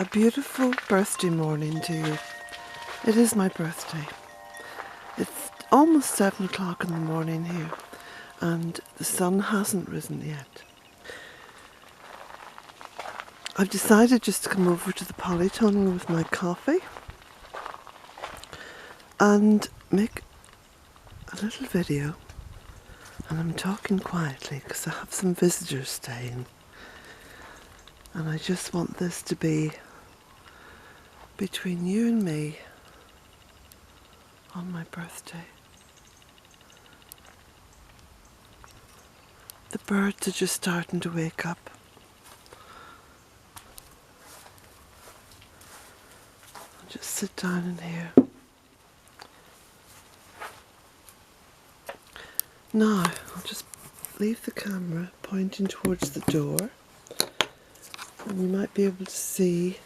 A beautiful birthday morning to you. It is my birthday. It's almost 7 o'clock in the morning here, and the sun hasn't risen yet. I've decided just to come over to the polytunnel with my coffee and make a little video. And I'm talking quietly because I have some visitors staying. And I just want this to be between you and me on my birthday. The birds are just starting to wake up. I'll just sit down in here. Now, I'll just leave the camera pointing towards the door, and you might be able to see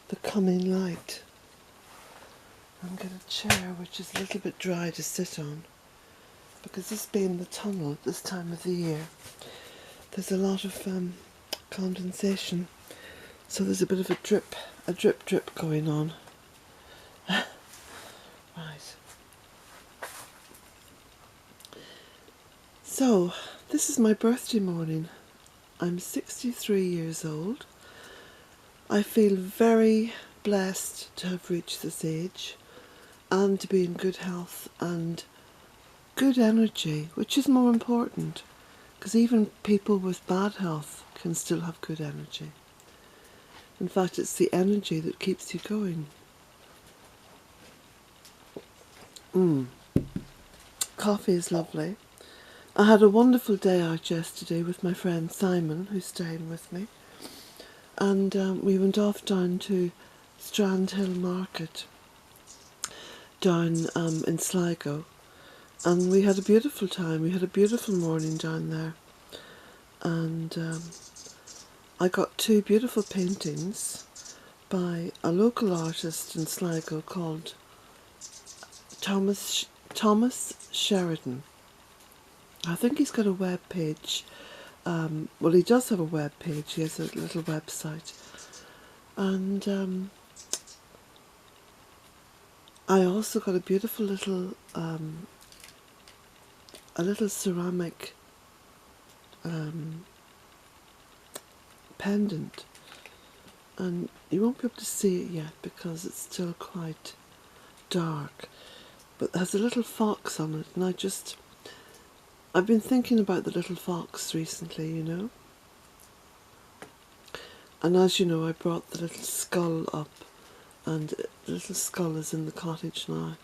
the coming light. I'm getting a chair which is a little bit dry to sit on, because this being the tunnel at this time of the year, there's a lot of condensation, so there's a bit of a drip going on. Right. So, this is my birthday morning. I'm 63 years old. I feel very blessed to have reached this age and to be in good health and good energy, which is more important, because even people with bad health can still have good energy. In fact, it's the energy that keeps you going. Coffee is lovely. I had a wonderful day out yesterday with my friend Simon, who's staying with me, and we went off down to Strand Hill Market down in Sligo, and we had a beautiful time. We had a beautiful morning down there, and I got two beautiful paintings by a local artist in Sligo called Thomas Sheridan. I think he's got a web page. Well, he does have a web page. He has a little website, and I also got a beautiful little ceramic pendant, and you won't be able to see it yet because it's still quite dark, but it has a little fox on it, and I've been thinking about the little fox recently, you know. And as you know, I brought the little skull up, and the little skull is in the cottage now.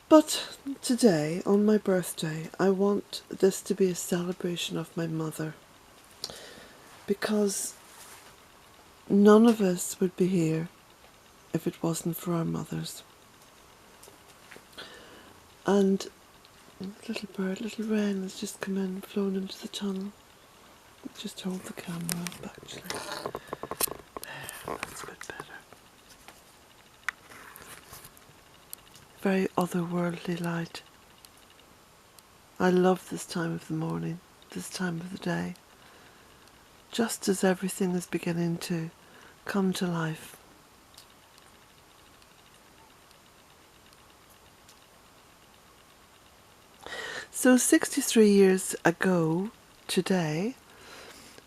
But today, on my birthday, I want this to be a celebration of my mother, because none of us would be here if it wasn't for our mothers. And little bird, little wren has just come in, flown into the tunnel. Just hold the camera up, actually. There, that's a bit better. Very otherworldly light. I love this time of the morning, this time of the day. Just as everything is beginning to come to life. So 63 years ago today,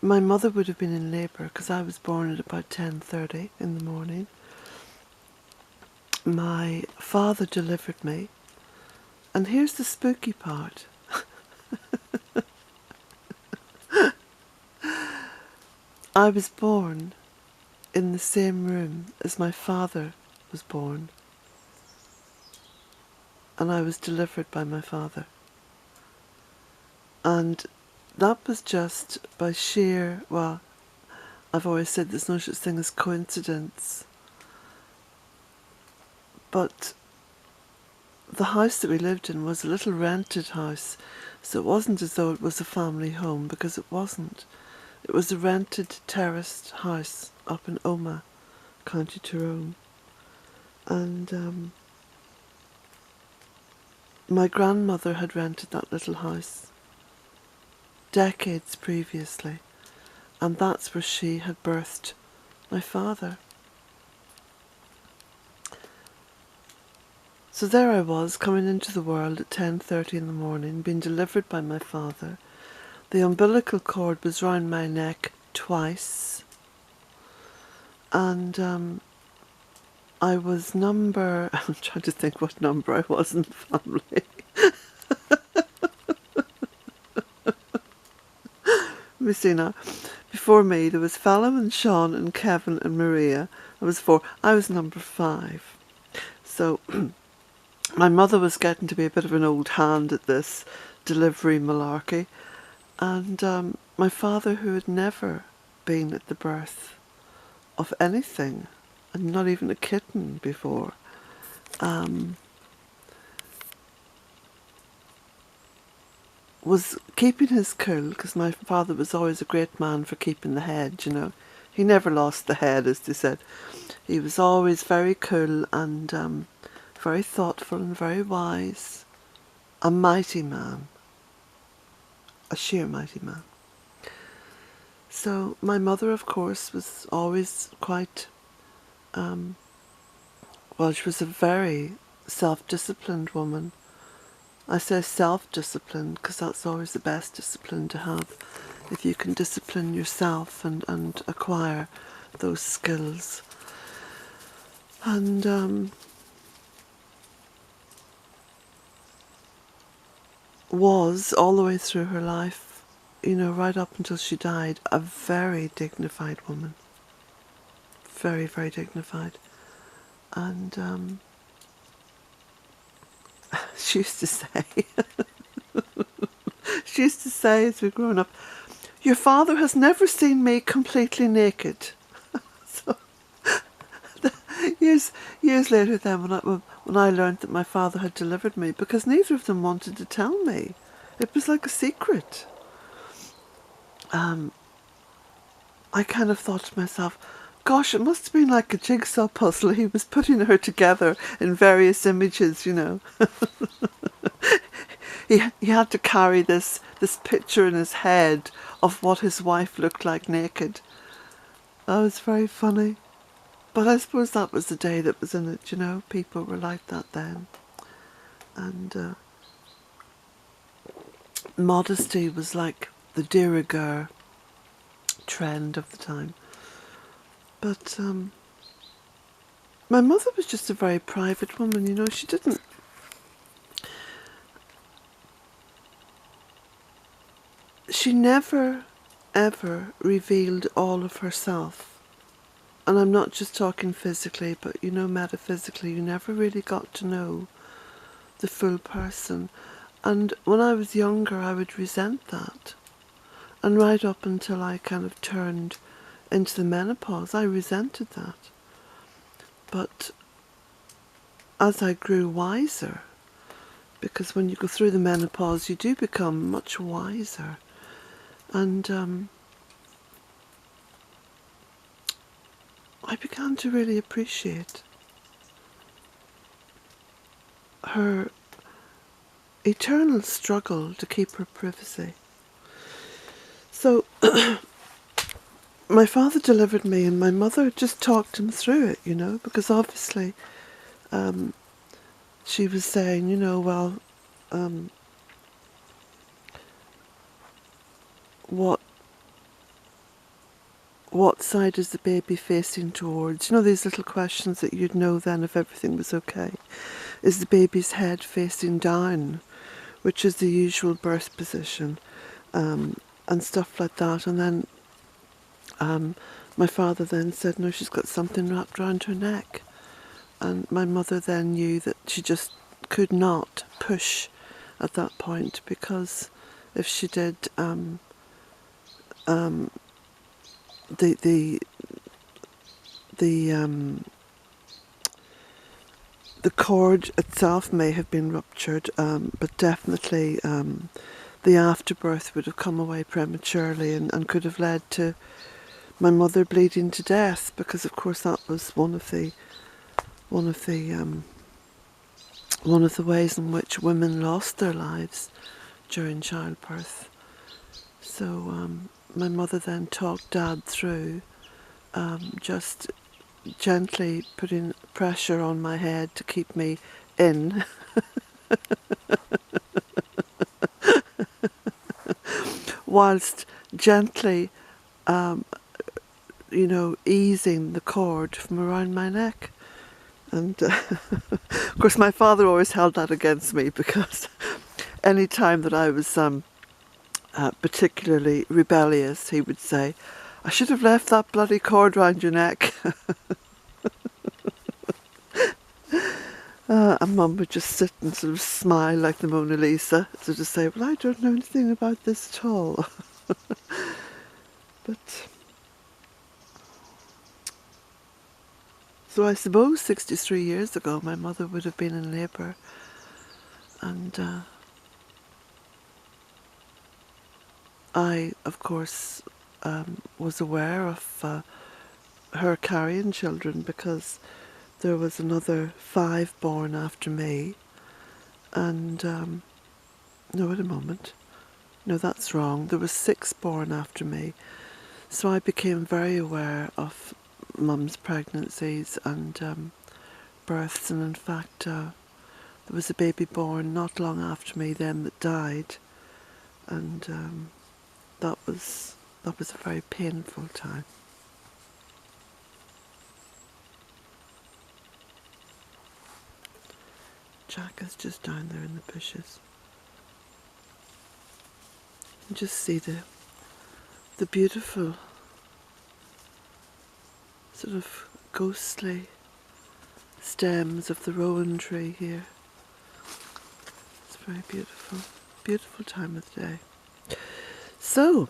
my mother would have been in labour, because I was born at about 10:30 in the morning. My father delivered me, and here's the spooky part. I was born in the same room as my father was born, and I was delivered by my father. And that was just by sheer, well, I've always said there's no such thing as coincidence, but the house that we lived in was a little rented house, so it wasn't as though it was a family home, because it wasn't. It was a rented terraced house up in Omagh, County Tyrone, and my grandmother had rented that little house decades previously, and that's where she had birthed my father. So there I was, coming into the world at 10:30 in the morning, being delivered by my father. The umbilical cord was round my neck twice, and I was number... I'm trying to think what number I was in the family. Let me see now. Before me there was Fallon and Sean and Kevin and Maria. I was 4. I was number 5. So my mother was getting to be a bit of an old hand at this delivery malarkey. And my father, who had never been at the birth of anything, and not even a kitten before, was keeping his cool, because my father was always a great man for keeping the head, you know. He never lost the head, as they said. He was always very cool and very thoughtful and very wise. A mighty man. A sheer mighty man. So my mother, of course, was always quite... well, she was a very self-disciplined woman. I say self-disciplined because that's always the best discipline to have. If you can discipline yourself and acquire those skills. And was, all the way through her life, you know, right up until she died, a very dignified woman. Very, very dignified. And she used to say, she used to say as we were growing up, "Your father has never seen me completely naked." So years later then, when I learned that my father had delivered me, because neither of them wanted to tell me, it was like a secret. I kind of thought to myself, gosh, it must have been like a jigsaw puzzle. He was putting her together in various images, you know. He had to carry this picture in his head of what his wife looked like naked. That was very funny. But I suppose that was the day that was in it, you know. People were like that then. And modesty was like the de rigueur trend of the time. But my mother was just a very private woman, you know. She never, ever revealed all of herself. And I'm not just talking physically, but, you know, metaphysically. You never really got to know the full person. And when I was younger, I would resent that. And right up until I kind of turned into the menopause, I resented that. But as I grew wiser, because when you go through the menopause, you do become much wiser. And I began to really appreciate her eternal struggle to keep her privacy. So my father delivered me, and my mother just talked him through it, you know, because obviously she was saying, you know, well, what side is the baby facing towards? You know, these little questions that you'd know then if everything was okay. Is the baby's head facing down, which is the usual birth position, and stuff like that. And then my father then said, no, she's got something wrapped around her neck. And my mother then knew that she just could not push at that point, because if she did, the cord itself may have been ruptured, but definitely the afterbirth would have come away prematurely and could have led to my mother bleeding to death, because of course that was one of the ways in which women lost their lives during childbirth. So my mother then talked Dad through just gently putting pressure on my head to keep me in, whilst gently, easing the cord from around my neck. And of course my father always held that against me, because any time that I was particularly rebellious, he would say, "I should have left that bloody cord round your neck." And Mum would just sit and sort of smile like the Mona Lisa, sort of say, "Well, I don't know anything about this at all." But so I suppose 63 years ago my mother would have been in labour, and I, of course, was aware of her carrying children, because there was another 5 born after me, and no, wait a moment, no, that's wrong, there was 6 born after me. So I became very aware of Mum's pregnancies and births, and in fact there was a baby born not long after me then that died, and that was a very painful time. Jack is just down there in the bushes. You just see the beautiful sort of ghostly stems of the rowan tree here. It's very beautiful, beautiful time of the day. So,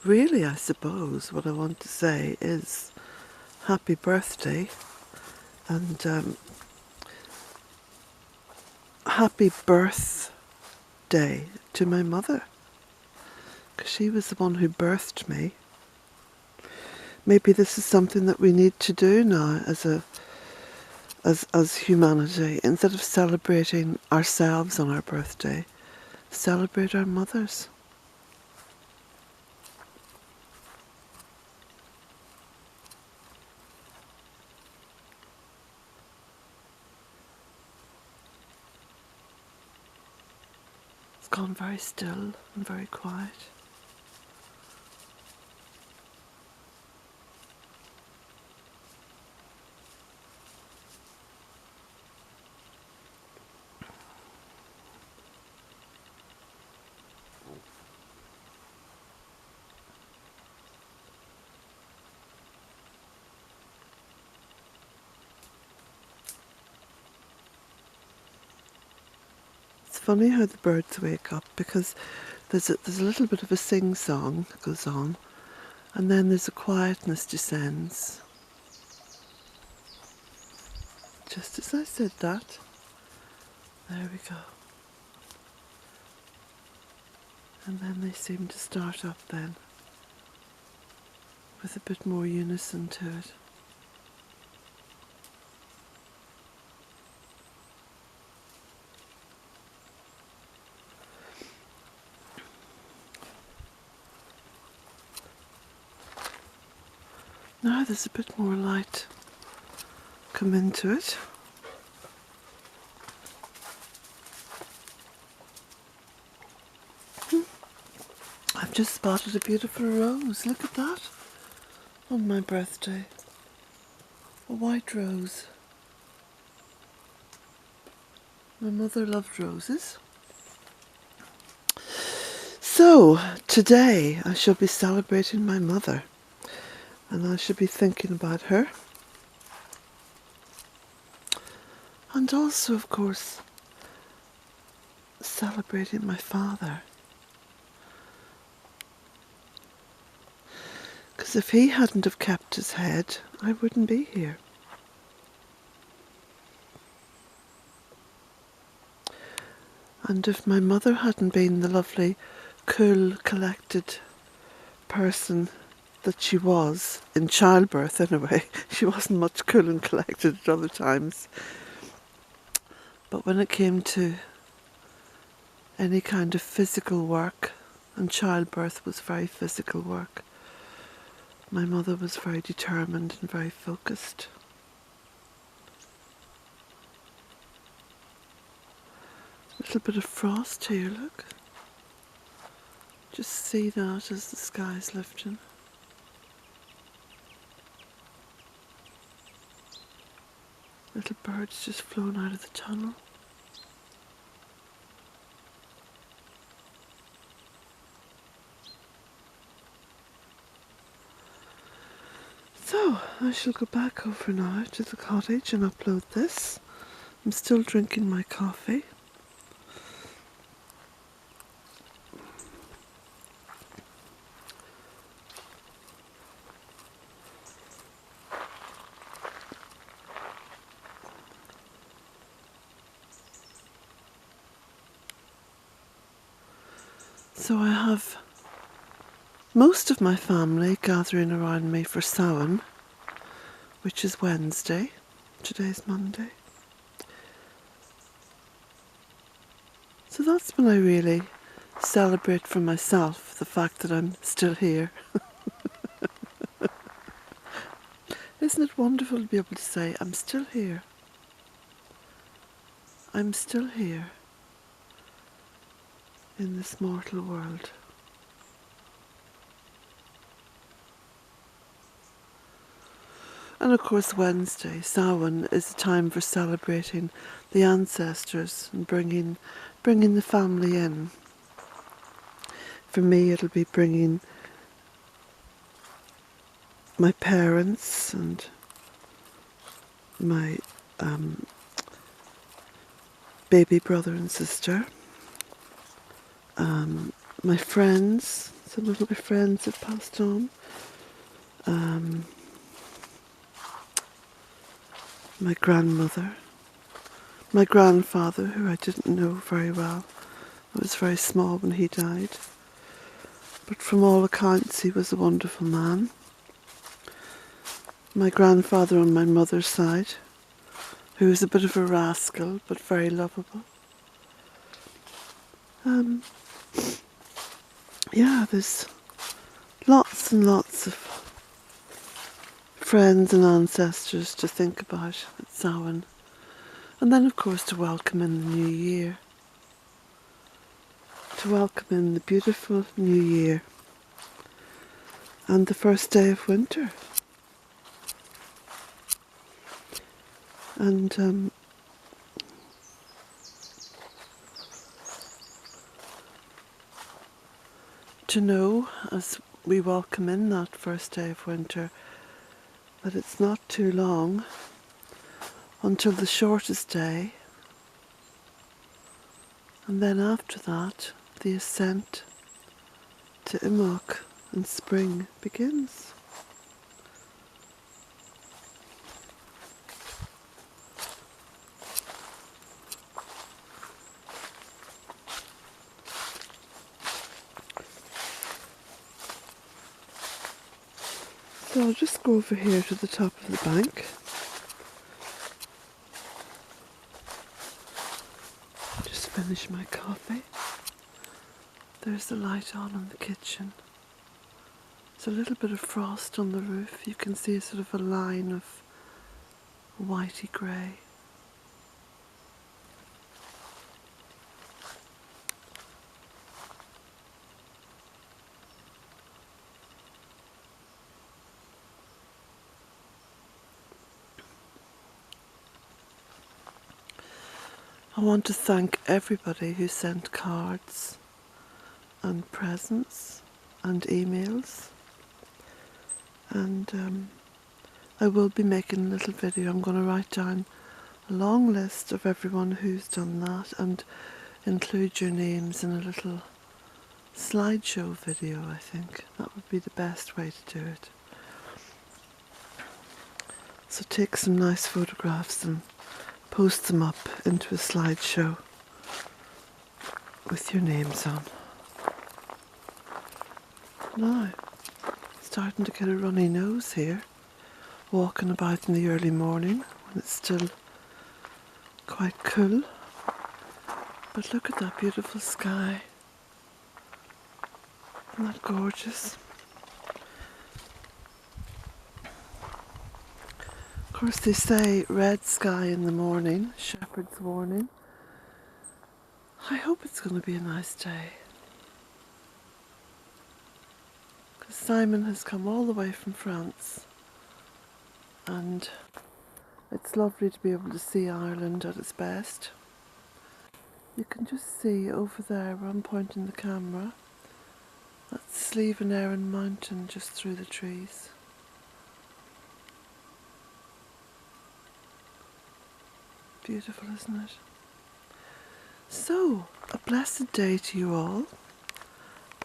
really, I suppose what I want to say is happy birthday, and happy birthday to my mother, because she was the one who birthed me. Maybe this is something that we need to do now as humanity. Instead of celebrating ourselves on our birthday, celebrate our mothers. It's gone very still and very quiet. It's funny how the birds wake up, because there's a little bit of a sing-song that goes on, and then there's a quietness descends. Just as I said that, there we go. And then they seem to start up then, with a bit more unison to it. Now there's a bit more light come into it. I've just spotted a beautiful rose, look at that, on my birthday. A white rose. My mother loved roses. So, today I shall be celebrating my mother, and I shall be thinking about her. And also, of course, celebrating my father. Because if he hadn't have kept his head, I wouldn't be here. And if my mother hadn't been the lovely, cool, collected person that she was, in childbirth anyway, she wasn't much cool and collected at other times. But when it came to any kind of physical work, and childbirth was very physical work. My mother was very determined and very focused. A little bit of frost here, look. Just see that as the sky's lifting. Little birds just flown out of the tunnel. So, I shall go back over now to the cottage and upload this. I'm still drinking my coffee. So I have most of my family gathering around me for Samhain, which is Wednesday. Today's Monday. So that's when I really celebrate for myself the fact that I'm still here. Isn't it wonderful to be able to say, I'm still here. I'm still here in this mortal world. And of course Wednesday, Samhain, is a time for celebrating the ancestors and bringing the family in. For me it'll be bringing my parents and my baby brother and sister, my friends, some of my friends have passed on, my grandmother, my grandfather, who I didn't know very well. I was very small when he died, but from all accounts he was a wonderful man. My grandfather on my mother's side, who was a bit of a rascal but very lovable. Yeah, there's lots and lots of friends and ancestors to think about at Samhain. And then of course to welcome in the new year. To welcome in the beautiful new year. And the first day of winter. And to know, as we welcome in that first day of winter, that it's not too long until the shortest day, and then after that the ascent to Imok and spring begins. So I'll just go over here to the top of the bank. Just finish my coffee. There's the light on in the kitchen. There's a little bit of frost on the roof. You can see a sort of a line of whitey grey. I want to thank everybody who sent cards and presents and emails, and I will be making a little video. I'm going to write down a long list of everyone who's done that and include your names in a little slideshow video. I think that would be the best way to do it. So take some nice photographs and post them up into a slideshow with your names on. Now, starting to get a runny nose here, walking about in the early morning when it's still quite cool. But look at that beautiful sky. Isn't that gorgeous? Of course they say red sky in the morning, shepherd's warning. I hope it's going to be a nice day. Because Simon has come all the way from France and it's lovely to be able to see Ireland at its best. You can just see over there where I'm pointing the camera, that's Slieve and Erin Mountain just through the trees. Beautiful, isn't it? So, a blessed day to you all,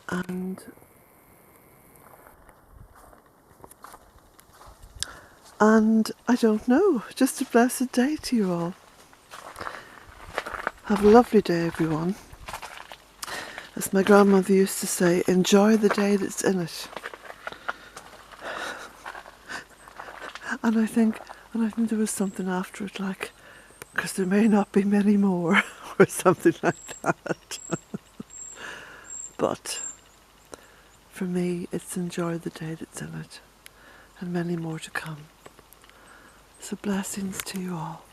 and I don't know, just a blessed day to you all. Have a lovely day, everyone. As my grandmother used to say, enjoy the day that's in it. And I think there was something after it, like, because there may not be many more, or something like that. But for me, it's enjoy the day that's in it, and many more to come. So blessings to you all.